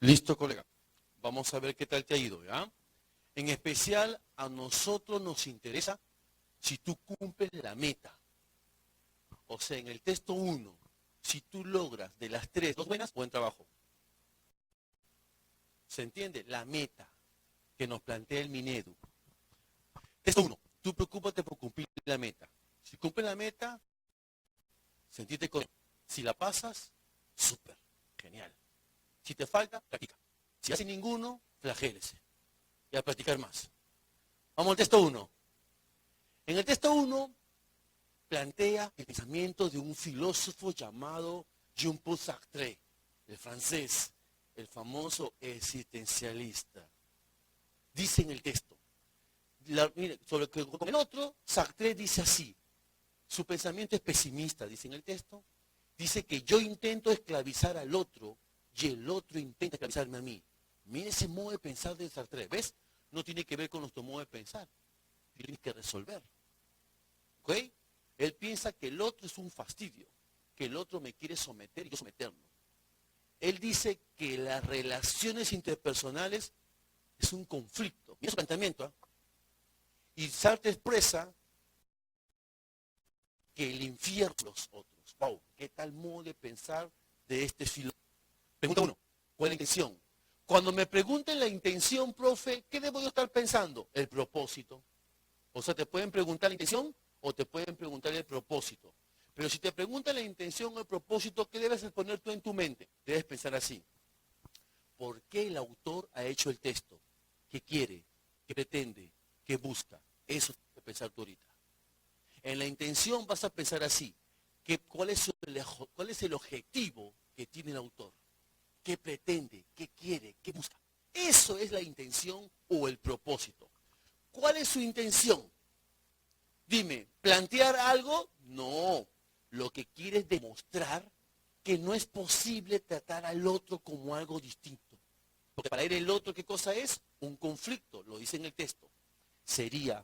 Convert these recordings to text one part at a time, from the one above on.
Listo, colega. Vamos a ver qué tal te ha ido, ¿ya? En especial, a nosotros nos interesa si tú cumples la meta. O sea, en el texto 1, si tú logras de las 3, 2 buenas, buen trabajo. ¿Se entiende? La meta que nos plantea el Minedu. Texto 1, tú preocúpate por cumplir la meta. Si cumples la meta, sentirte con... Si la pasas, súper, genial. Si te falta, practica. Si hace ninguno, flagélese. Y a practicar más. Vamos al texto 1. En el texto 1 plantea el pensamiento de un filósofo llamado Jean-Paul Sartre, el francés, el famoso existencialista. Dice en el texto, mire, sobre que con el otro, Sartre dice así, su pensamiento es pesimista, dice en el texto, dice que yo intento esclavizar al otro y el otro intenta esclavizarme a mí. Mire ese modo de pensar de Sartre, ¿ves? No tiene que ver con nuestro modo de pensar, tiene que resolver. ¿Ok? Él piensa que el otro es un fastidio, que el otro me quiere someter y yo someterlo. Él dice que las relaciones interpersonales es un conflicto. Mira su planteamiento, ¿eh? Y Sartre expresa que el infierno son los otros. Wow, ¿qué tal modo de pensar de este filósofo? Pregunta 1, ¿cuál es la intención? Cuando me pregunten la intención, profe, ¿qué debo yo estar pensando? El propósito. O sea, te pueden preguntar la intención o te pueden preguntar el propósito. Pero si te preguntan la intención o el propósito, ¿qué debes poner tú en tu mente? Debes pensar así. ¿Por qué el autor ha hecho el texto? ¿Qué quiere? ¿Qué pretende? ¿Qué busca? Eso tienes que pensar tú ahorita. En la intención vas a pensar así. ¿Cuál es el objetivo que tiene el autor? ¿Qué pretende? ¿Qué quiere? ¿Qué busca? Eso es la intención o el propósito. ¿Cuál es su intención? Dime, ¿plantear algo? No. Lo que quiere es demostrar que no es posible tratar al otro como algo distinto. Porque para él el otro, ¿qué cosa es? Un conflicto, lo dice en el texto. Sería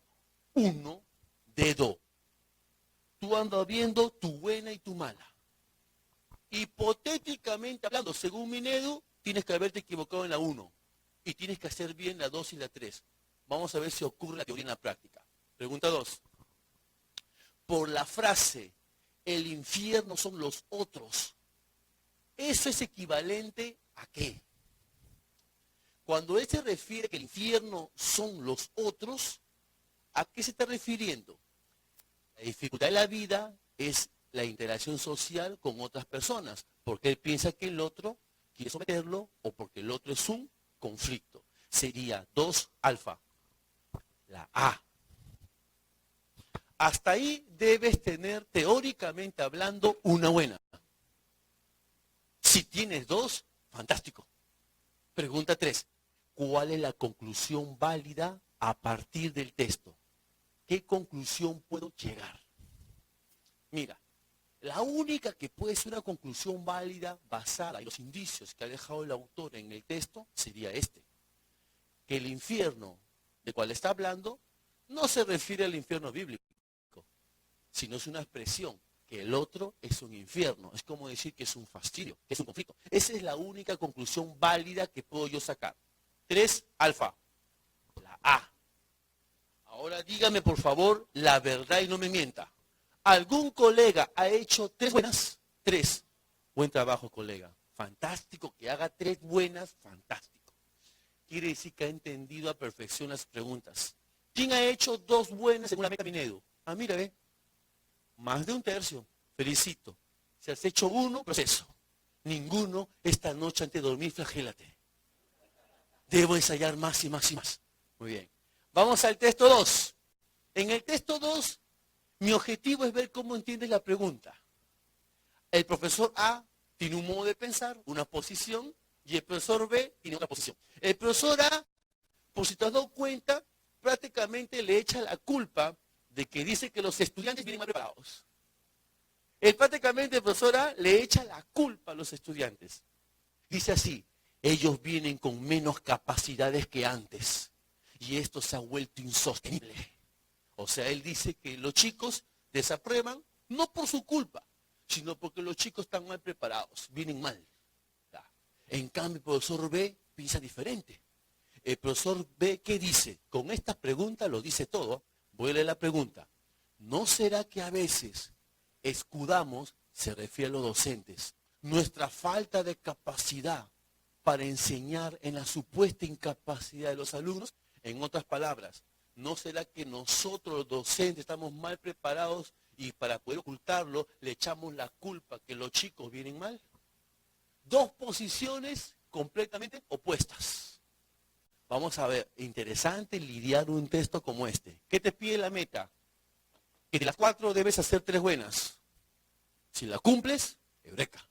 uno de dos. Tú andas viendo tu buena y tu mala. Hipotéticamente hablando, según Minedu, tienes que haberte equivocado en la 1 y tienes que hacer bien la 2 y la 3. Vamos a ver si ocurre la teoría en la práctica. Pregunta 2. Por la frase, el infierno son los otros, ¿eso es equivalente a qué? Cuando él se refiere que el infierno son los otros, ¿a qué se está refiriendo? La dificultad de la vida es la interacción social con otras personas, porque él piensa que el otro quiere someterlo o porque el otro es un conflicto. Sería 2 alfa, la A. Hasta ahí debes tener, teóricamente hablando, una buena. Si tienes 2, fantástico. Pregunta 3. ¿Cuál es la conclusión válida a partir del texto? ¿Qué conclusión puedo llegar? Mira, la única que puede ser una conclusión válida basada en los indicios que ha dejado el autor en el texto sería este. Que el infierno del cual está hablando no se refiere al infierno bíblico, sino es una expresión, que el otro es un infierno. Es como decir que es un fastidio, que es un conflicto. Esa es la única conclusión válida que puedo yo sacar. 3 alfa, la A. Ahora dígame por favor la verdad y no me mienta. ¿Algún colega ha hecho 3 buenas? 3. Buen trabajo, colega. Fantástico que haga 3 buenas, fantástico. Quiere decir que ha entendido a perfección las preguntas. ¿Quién ha hecho 2 buenas según la meta Minedu? Ah, mira, ve. Más de un tercio. Felicito. Si has hecho 1, proceso. Ninguno esta noche antes de dormir, flagélate. Debo ensayar más y más y más. Muy bien. Vamos al texto 2. En el texto 2, mi objetivo es ver cómo entiendes la pregunta. El profesor A tiene un modo de pensar, una posición, y el profesor B tiene otra posición. El profesor A, por si te has dado cuenta, prácticamente le echa la culpa de que dice que los estudiantes vienen mal preparados. Prácticamente el profesor A le echa la culpa a los estudiantes. Dice así, ellos vienen con menos capacidades que antes y esto se ha vuelto insostenible. O sea, él dice que los chicos desaprueban no por su culpa, sino porque los chicos están mal preparados, vienen mal. En cambio, el profesor B piensa diferente. El profesor B, ¿qué dice? Con estas preguntas lo dice todo. Voy a leer la pregunta. ¿No será que a veces escudamos, se refiere a los docentes, nuestra falta de capacidad para enseñar en la supuesta incapacidad de los alumnos? En otras palabras, ¿no será que nosotros los docentes estamos mal preparados y para poder ocultarlo le echamos la culpa que los chicos vienen mal? Dos posiciones completamente opuestas. Vamos a ver, interesante lidiar un texto como este. ¿Qué te pide la meta? Que de las 4 debes hacer 3 buenas. Si la cumples, eureka.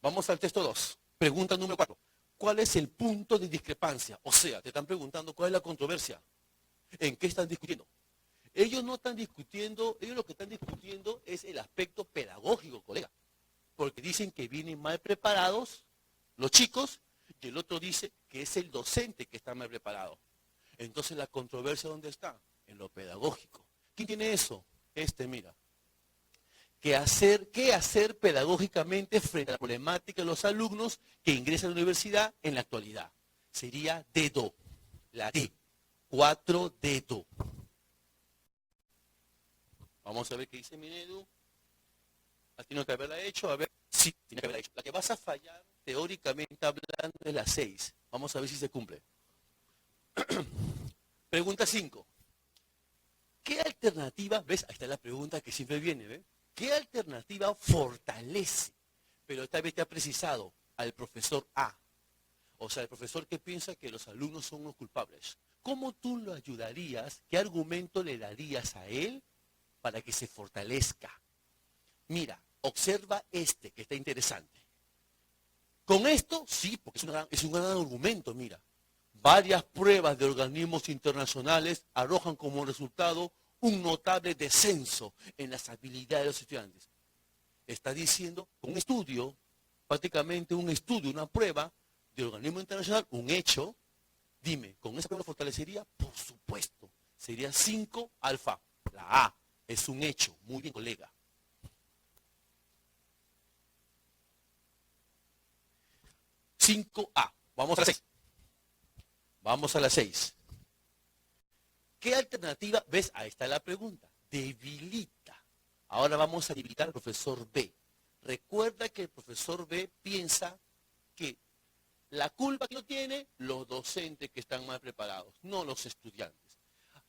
Vamos al texto 2. Pregunta número 4. ¿Cuál es el punto de discrepancia? O sea, te están preguntando cuál es la controversia. ¿En qué están discutiendo? Ellos no están discutiendo, ellos lo que están discutiendo es el aspecto pedagógico, colega. Porque dicen que vienen mal preparados los chicos y el otro dice que es el docente que está mal preparado. Entonces la controversia, ¿dónde está? En lo pedagógico. ¿Quién tiene eso? Mira. ¿Qué hacer pedagógicamente frente a la problemática de los alumnos que ingresan a la universidad en la actualidad? Sería dedo, la D, 4 dedo. Vamos a ver qué dice Minedu. Tiene que haberla hecho, a ver, sí, tiene que haberla hecho. La que vas a fallar, teóricamente hablando, es la 6. Vamos a ver si se cumple. Pregunta 5. ¿Qué alternativa, ves, ahí está la pregunta que siempre viene, ¿ves? ¿Qué alternativa fortalece? Pero esta vez te ha precisado al profesor A. O sea, el profesor que piensa que los alumnos son los culpables. ¿Cómo tú lo ayudarías? ¿Qué argumento le darías a él para que se fortalezca? Mira, observa que está interesante. Con esto, sí, porque es un gran argumento, mira. Varias pruebas de organismos internacionales arrojan como resultado un notable descenso en las habilidades de los estudiantes. Está diciendo, con un estudio, prácticamente un estudio, una prueba de organismo internacional, un hecho, dime, ¿con esa prueba lo fortalecería? Por supuesto, sería 5 alfa. La A es un hecho, muy bien, colega. 5A, vamos a la 6. Vamos a la 6. ¿Qué alternativa? ¿Ves? Ahí está la pregunta. Debilita. Ahora vamos a debilitar al profesor B. Recuerda que el profesor B piensa que la culpa que no tiene los docentes que están mal preparados, no los estudiantes.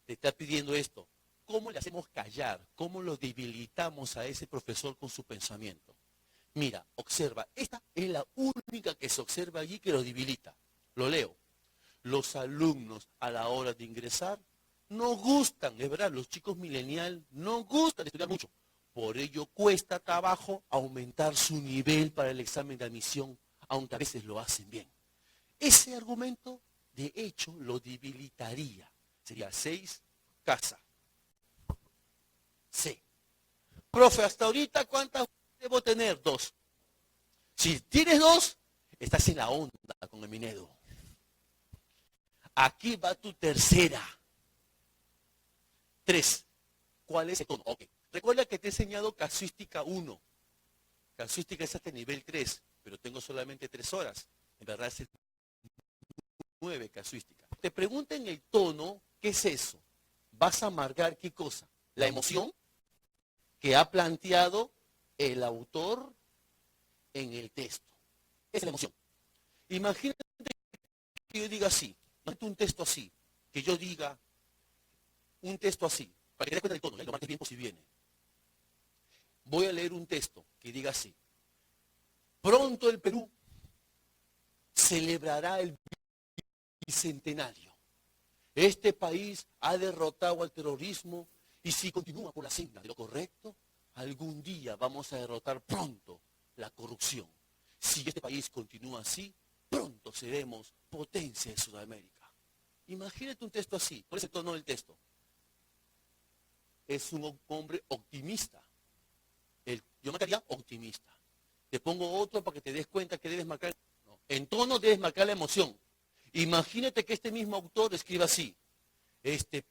Te está pidiendo esto. ¿Cómo le hacemos callar? ¿Cómo lo debilitamos a ese profesor con su pensamiento? Mira, observa. Esta es la única que se observa allí que lo debilita. Lo leo. Los alumnos a la hora de ingresar no gustan, es verdad, los chicos millennial no gustan de estudiar mucho. Por ello cuesta trabajo aumentar su nivel para el examen de admisión, aunque a veces lo hacen bien. Ese argumento, de hecho, lo debilitaría. Sería 6, casa. C. Profe, hasta ahorita, ¿cuántas debo tener? 2. Si tienes 2, estás en la onda con el Minedo. Aquí va tu tercera. 3. ¿Cuál es el tono? Ok. Recuerda que te he enseñado casuística 1. Casuística es hasta nivel 3, pero tengo solamente 3 horas. En verdad es el 9 casuística. Te preguntan el tono, ¿qué es eso? Vas a marcar qué cosa. La emoción que ha planteado el autor en el texto. Es la emoción. Imagínate que yo diga así. Imagínate un texto así. Que yo diga un texto así. Para que te des cuenta del tono. Lo marques bien por si viene. Voy a leer un texto que diga así. Pronto el Perú celebrará el bicentenario. Este país ha derrotado al terrorismo y si continúa por la senda de lo correcto, algún día vamos a derrotar pronto la corrupción. Si este país continúa así, pronto seremos potencia de Sudamérica. Imagínate un texto así. ¿Cuál es el tono del texto? Es un hombre optimista. Yo marcaría optimista. Te pongo otro para que te des cuenta que debes marcar. No. En tono debes marcar la emoción. Imagínate que este mismo autor escriba así. Este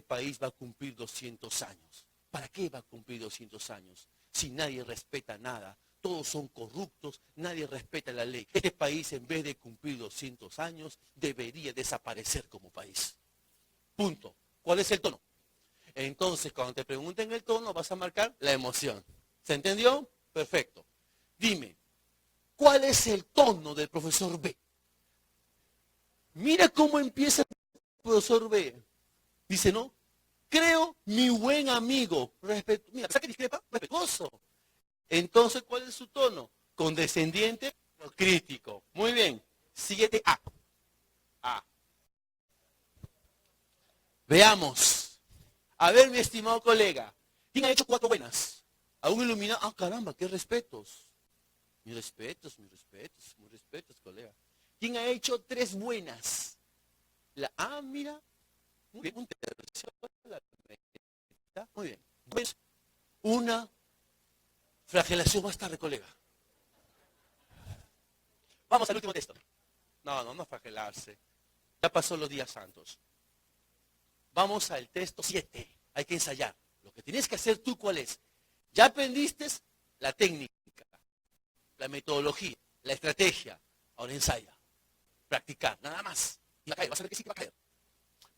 país va a cumplir 200 años. ¿Para qué va a cumplir 200 años? Si nadie respeta nada, todos son corruptos, nadie respeta la ley. Este país, en vez de cumplir 200 años, debería desaparecer como país. Punto. ¿Cuál es el tono? Entonces, cuando te pregunten el tono, vas a marcar la emoción. ¿Se entendió? Perfecto. Dime, ¿cuál es el tono del profesor B? Mira cómo empieza el profesor B. Dice, ¿no? Creo, mi buen amigo. Mira, ¿sabes que discrepa? Respetuoso. Entonces, ¿cuál es su tono? Condescendiente, pero crítico. Muy bien. 7A. A. Veamos. A ver, mi estimado colega. ¿Quién ha hecho 4 buenas? A un iluminado. Ah, caramba, qué respetos. Mis respetos, colega. ¿Quién ha hecho 3 buenas? Mira. Muy bien, un tercio. Muy bien. ¿Ves? Una flagelación más tarde, colega. Vamos al último texto. No flagelarse. Ya pasó los días santos. Vamos al texto 7. Hay que ensayar. Lo que tienes que hacer tú, ¿cuál es? Ya aprendiste la técnica, la metodología, la estrategia. Ahora ensaya. Practicar, nada más. Y va a caer, vas a ver que sí que va a caer.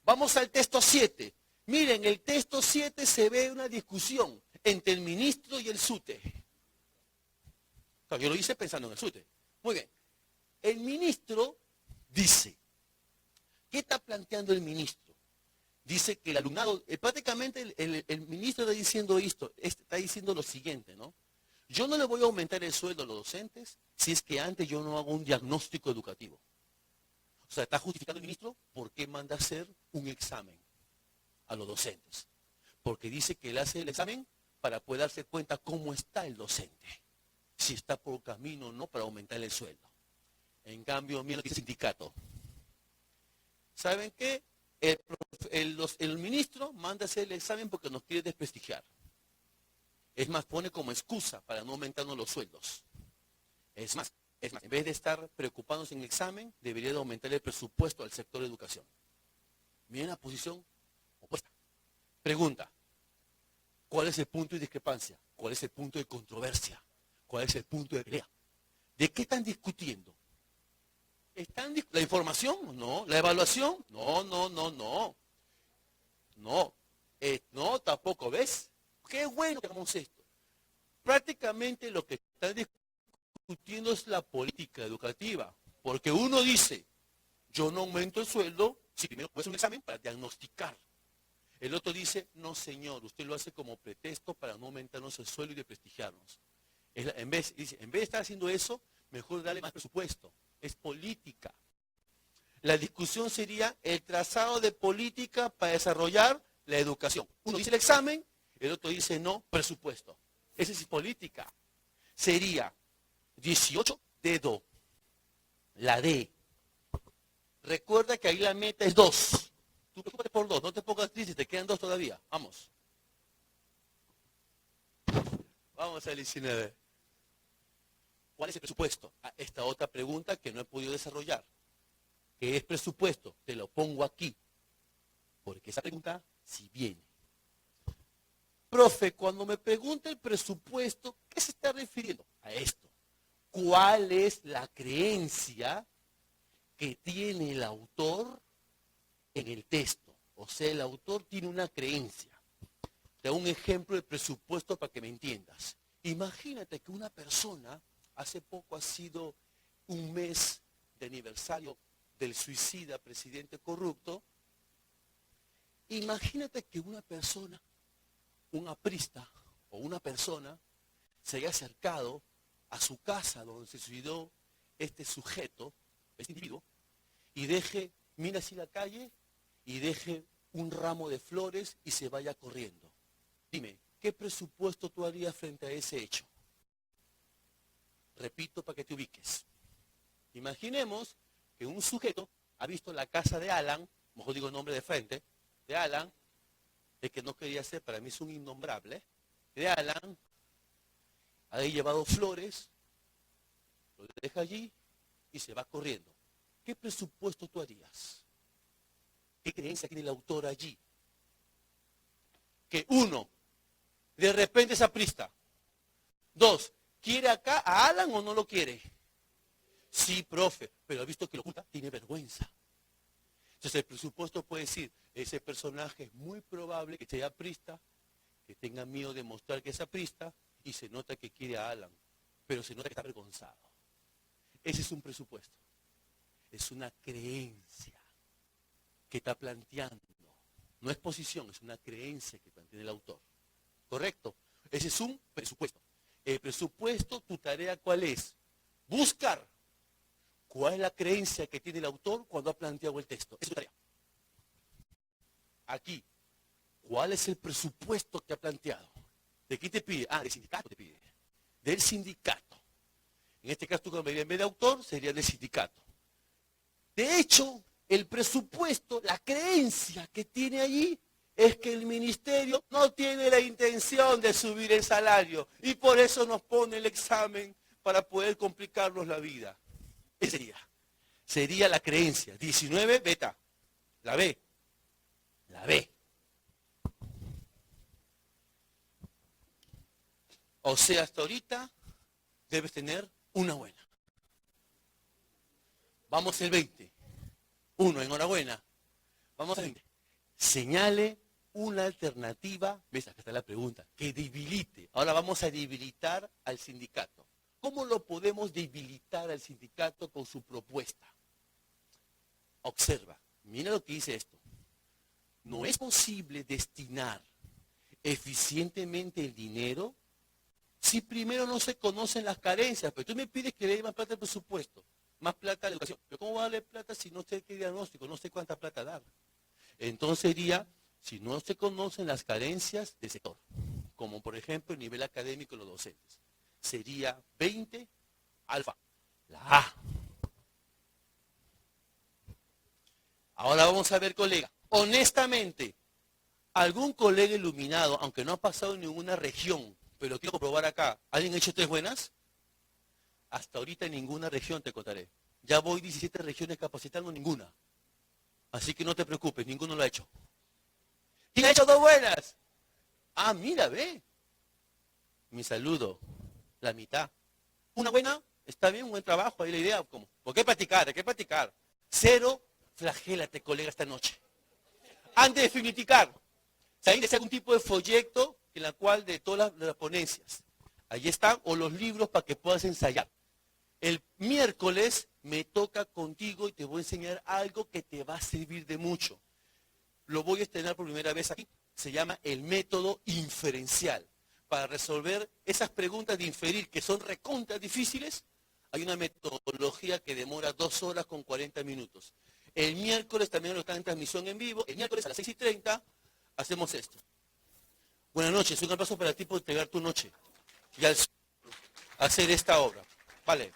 Vamos al texto 7. Miren, el texto 7 se ve una discusión entre el ministro y el SUTE. Claro, yo lo hice pensando en el SUTE. Muy bien. El ministro dice, ¿qué está planteando el ministro? Dice que el alumnado, prácticamente el ministro está diciendo esto, está diciendo lo siguiente, ¿no? Yo no le voy a aumentar el sueldo a los docentes si es que antes yo no hago un diagnóstico educativo. O sea, está justificando el ministro por qué manda hacer un examen a los docentes. Porque dice que él hace el examen para poder darse cuenta cómo está el docente. Si está por camino o no para aumentar el sueldo. En cambio, mira lo que dice el sindicato. ¿Saben qué? El ministro manda hacer el examen porque nos quiere desprestigiar. Es más, pone como excusa para no aumentarnos los sueldos. Es más, en vez de estar preocupándose en el examen, debería de aumentar el presupuesto al sector de educación. Miren la posición opuesta. Pregunta, ¿cuál es el punto de discrepancia? ¿Cuál es el punto de controversia? ¿Cuál es el punto de pelea? ¿De qué están discutiendo? ¿La información? No. ¿La evaluación? No. No, tampoco. ¿Ves? Qué bueno que hagamos esto. Prácticamente lo que están discutiendo es la política educativa. Porque uno dice, yo no aumento el sueldo si primero puedes hacer un examen para diagnosticar. El otro dice, no señor, usted lo hace como pretexto para no aumentarnos el sueldo y desprestigiarnos. En vez de estar haciendo eso, mejor darle más presupuesto. Es política. La discusión sería el trazado de política para desarrollar la educación. Uno dice el examen, el otro dice no, presupuesto. Esa es política. Sería 18 dedo. La D. Recuerda que ahí la meta es 2. Tú preocúpate por 2, no te pongas triste, te quedan 2 todavía. Vamos. Vamos al 19. ¿Cuál es el presupuesto? Esta otra pregunta que no he podido desarrollar. ¿Qué es presupuesto? Te lo pongo aquí. Porque esa pregunta sí viene. Profe, cuando me pregunta el presupuesto, ¿qué se está refiriendo? A esto. ¿Cuál es la creencia que tiene el autor en el texto? O sea, el autor tiene una creencia. Te doy un ejemplo de presupuesto para que me entiendas. Imagínate que una persona, hace poco ha sido un mes de aniversario del suicida presidente corrupto. Imagínate que una persona, un aprista o una persona, se haya acercado a su casa donde se suicidó este sujeto, este individuo, y mira así la calle, y deje un ramo de flores y se vaya corriendo. Dime, ¿qué presupuesto tú harías frente a ese hecho? Repito para que te ubiques. Imaginemos que un sujeto ha visto la casa de Alan, mejor digo el nombre de frente, de Alan, el que no quería ser, para mí es un innombrable, de Alan, ha llevado flores, lo deja allí y se va corriendo. ¿Qué presupuesto tú harías? ¿Qué creencia tiene el autor allí? Que uno, de repente es aprista. 2, ¿Quiere acá a Alan o no lo quiere? Sí, profe, pero ha visto que lo oculta, tiene vergüenza. Entonces el presupuesto puede decir, ese personaje es muy probable que sea aprista, que tenga miedo de mostrar que es aprista, y se nota que quiere a Alan, pero se nota que está avergonzado. Ese es un presupuesto. Es una creencia que está planteando. No es posición, es una creencia que plantea el autor. ¿Correcto? Ese es un presupuesto. El presupuesto, tu tarea, ¿cuál es? Buscar cuál es la creencia que tiene el autor cuando ha planteado el texto. Esa es tu tarea. Aquí, ¿cuál es el presupuesto que ha planteado? ¿De quién te pide? Ah, del sindicato te pide. Del sindicato. En este caso, tú cuando en vez de autor, sería del sindicato. De hecho, el presupuesto, la creencia que tiene allí, es que el ministerio no tiene la intención de subir el salario y por eso nos pone el examen para poder complicarnos la vida. Esa sería la creencia. 19, beta. La B. La B. O sea, hasta ahorita debes tener una buena. Vamos el 20. 1, enhorabuena. Vamos al 20. Señale una alternativa, ves, acá está la pregunta, que debilite. Ahora vamos a debilitar al sindicato. ¿Cómo lo podemos debilitar al sindicato con su propuesta? Observa, mira lo que dice esto. No es posible destinar eficientemente el dinero si primero no se conocen las carencias. Pero tú me pides que le dé más plata al presupuesto, más plata a la educación. ¿Pero cómo va a darle plata si no sé qué diagnóstico, no sé cuánta plata dar? Entonces sería, si no se conocen las carencias del sector, como por ejemplo el nivel académico de los docentes, sería 20 alfa, la A. Ahora vamos a ver, colega, honestamente, algún colega iluminado, aunque no ha pasado en ninguna región, pero quiero comprobar acá, ¿alguien ha hecho 3 buenas? Hasta ahorita en ninguna región te contaré. Ya voy 17 regiones capacitando, ninguna. Así que no te preocupes, ninguno lo ha hecho. ¿Quién ha hecho 2 buenas? Ah, mira, ve. Mi saludo, la mitad. Una buena, está bien, un buen trabajo, ahí la idea. ¿Cómo? ¿Por qué practicar? Hay que practicar. 0, flagélate, colega, esta noche. Antes de finiquitar, ¿saben que sea algún tipo de folleto en la cual de todas las ponencias? Allí están, o los libros para que puedas ensayar. El miércoles me toca contigo y te voy a enseñar algo que te va a servir de mucho. Lo voy a estrenar por primera vez aquí. Se llama el método inferencial. Para resolver esas preguntas de inferir que son recontra difíciles, hay una metodología que demora 2 horas con 40 minutos. El miércoles también lo están en transmisión en vivo. El miércoles a las 6:30 hacemos esto. Buenas noches. Un abrazo para ti por entregar tu noche y al hacer esta obra. Vale.